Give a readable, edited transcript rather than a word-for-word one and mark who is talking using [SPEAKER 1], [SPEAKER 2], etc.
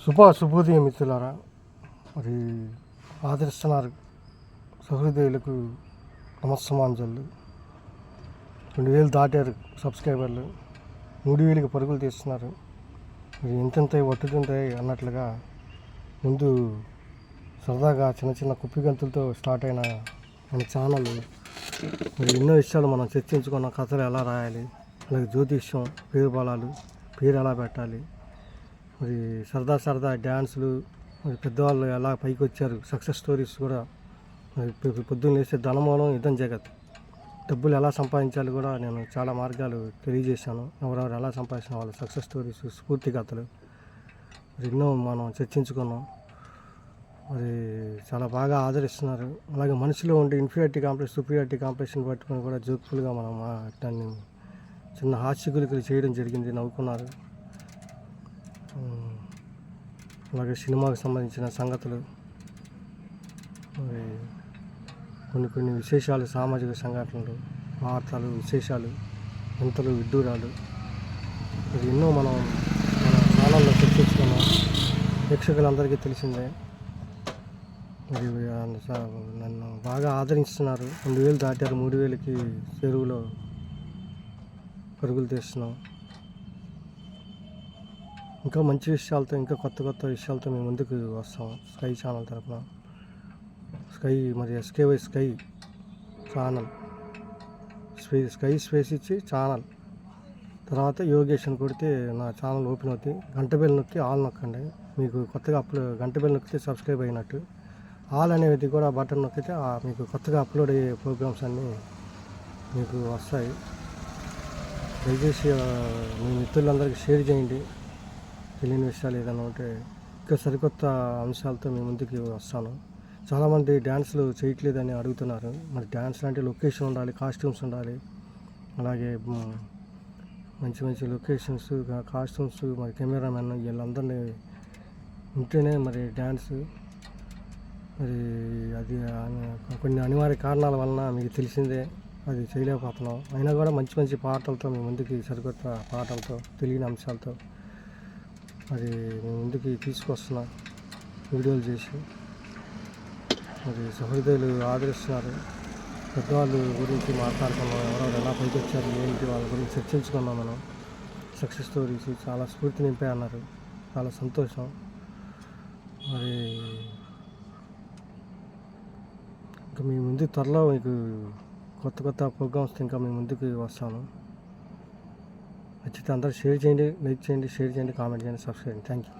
[SPEAKER 1] శుభోదయం మిత్రులారా. మరి ఆదరిస్తున్నారు సహృదయులకు నమస్సమాంజలు. 2000 దాటారు సబ్స్క్రైబర్లు, 3000కి పరుగులు తీస్తున్నారు. మరి ఇంతంతాయి ఒట్టుతుంటాయి అన్నట్లుగా ముందు సరదాగా చిన్న చిన్న కుప్పిగంతులతో స్టార్ట్ అయిన మన ఛానల్ మరి ఎన్నో విషయాలు మనం చర్చించుకున్న. కథలు ఎలా రాయాలి, అలాగే జ్యోతిష్యం, పేరు బలాలు, పేరు ఎలా పెట్టాలి, మరి సరదా డ్యాన్సులు, మరి పెద్దవాళ్ళు ఎలా పైకి వచ్చారు, సక్సెస్ స్టోరీస్ కూడా. మరి పొద్దున్న లేస్తే ధనమూలం ఇదం జగత్, డబ్బులు ఎలా సంపాదించాలి కూడా నేను చాలా మార్గాలు తెలియజేశాను. ఎవరెవరు ఎలా సంపాదించిన వాళ్ళ సక్సెస్ స్టోరీస్, స్ఫూర్తి కథలు మరి ఎన్నో మనం చర్చించుకున్నాం. మరి చాలా బాగా ఆదరిస్తున్నారు. అలాగే మనిషిలో ఉండే ఇన్ఫీరియారిటీ కాంప్లెక్స్, సుపీరియారిటీ కాంప్లెక్స్ని పట్టుకొని కూడా జోక్ఫుల్గా మనం దాన్ని చిన్న హాస్యగులికలు చేయడం జరిగింది, నవ్వుకున్నారు. అలాగే సినిమాకు సంబంధించిన సంగతులు, మరి కొన్ని విశేషాలు, సామాజిక సంఘటనలు, వార్తలు, విశేషాలు, వింతలు, విడ్డూరాలు ఇది ఎన్నో మనం మన ఛానల్లో చర్చించుకున్నాం. ప్రేక్షకులందరికీ తెలిసిందే. మరి నన్ను బాగా ఆదరిస్తున్నారు. 2000 దాటారు, 3000కి చెరువులో పరుగులు తీస్తున్నాం. ఇంకా మంచి విషయాలతో, ఇంకా కొత్త విషయాలతో మేము ముందుకు వస్తాం. స్కై ఛానల్ తరఫున మరి SKY sky channel, sky space ఇచ్చి ఛానల్ తర్వాత యోగేష్ అని కొడితే నా ఛానల్ ఓపెన్ అవుతుంది. గంట బెల్ నొక్కి ఆల్ నొక్కండి. మీకు కొత్తగా గంట బెల్ నొక్కితే సబ్స్క్రైబ్ అయినట్టు. ఆల్ అనేది కూడా బటన్ నొక్కితే మీకు కొత్తగా అప్లోడ్ అయ్యే ప్రోగ్రామ్స్ అన్నీ మీకు వస్తాయి. దయచేసి మీ మిత్రులందరికీ షేర్ చేయండి. తెలియని విషయాలు ఏదైనా ఉంటే ఇంకా సరికొత్త అంశాలతో మీ ముందుకు వస్తాను. చాలామంది డ్యాన్స్లు చేయట్లేదని అడుగుతున్నారు. మరి డ్యాన్స్లు అంటే లొకేషన్ ఉండాలి, కాస్ట్యూమ్స్ ఉండాలి, అలాగే మంచి లొకేషన్స్, కాస్ట్యూమ్స్, మరి కెమెరామెన్ వీళ్ళందరినీ ఉంటేనే మరి డ్యాన్స్. మరి అది కొన్ని అనివార్య కారణాల వలన మీకు తెలిసిందే అది చేయలేకపోతున్నాం. అయినా కూడా మంచి పాటలతో మీ ముందుకి, సరికొత్త పాటలతో, తెలియని అంశాలతో మరి మీ ముందుకి తీసుకొస్తున్నా వీడియోలు చేసి. మరి సహృదయులు ఆదరిస్తున్నారు. పెద్దవాళ్ళు గురించి మాట్లాడుకున్నాం, ఎవరెవరు ఎలా పైకి వచ్చారు, ఏంటి వాళ్ళ గురించి చర్చించుకున్నాం. మనం సక్సెస్ స్టోరీస్ చాలా స్ఫూర్తి నింపే అన్నారు. చాలా సంతోషం. మరి ఇంకా మీ ముందు త్వరలో మీకు కొత్త ప్రోగ్రామ్స్తో ఇంకా మీ ముందుకు వస్తాను. నచ్చితే అందరూ షేర్ చేయండి, లైక్ చేయండి, షేర్ చేయండి, కామెంట్ చేయండి, సబ్స్క్రైబ్ చేయండి. Thank you.